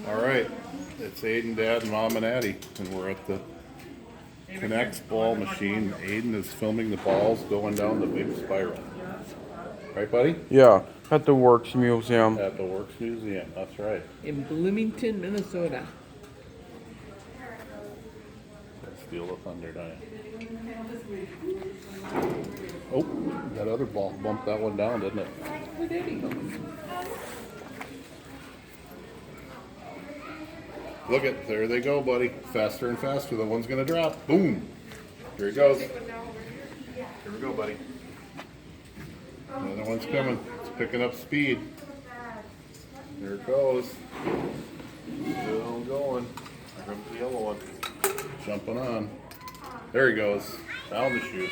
All right, it's Aiden, Dad, Mom, and Addie, and we're at the Connects ball machine. Aiden is filming the balls going down the big spiral. Right, buddy? Yeah, at the Works Museum. At the Works Museum, that's right. In Bloomington, Minnesota. Steal the thunder, don't you? Oh, that other ball bumped that one down, didn't it? Where'd Eddie go? Look it, there they go, buddy. Faster and faster. The one's gonna drop. Boom. Here it goes. Here we go, buddy. Another one's coming. It's picking up speed. There it goes. Still going. Here comes the yellow one. Jumping on. There he goes. Down the chute.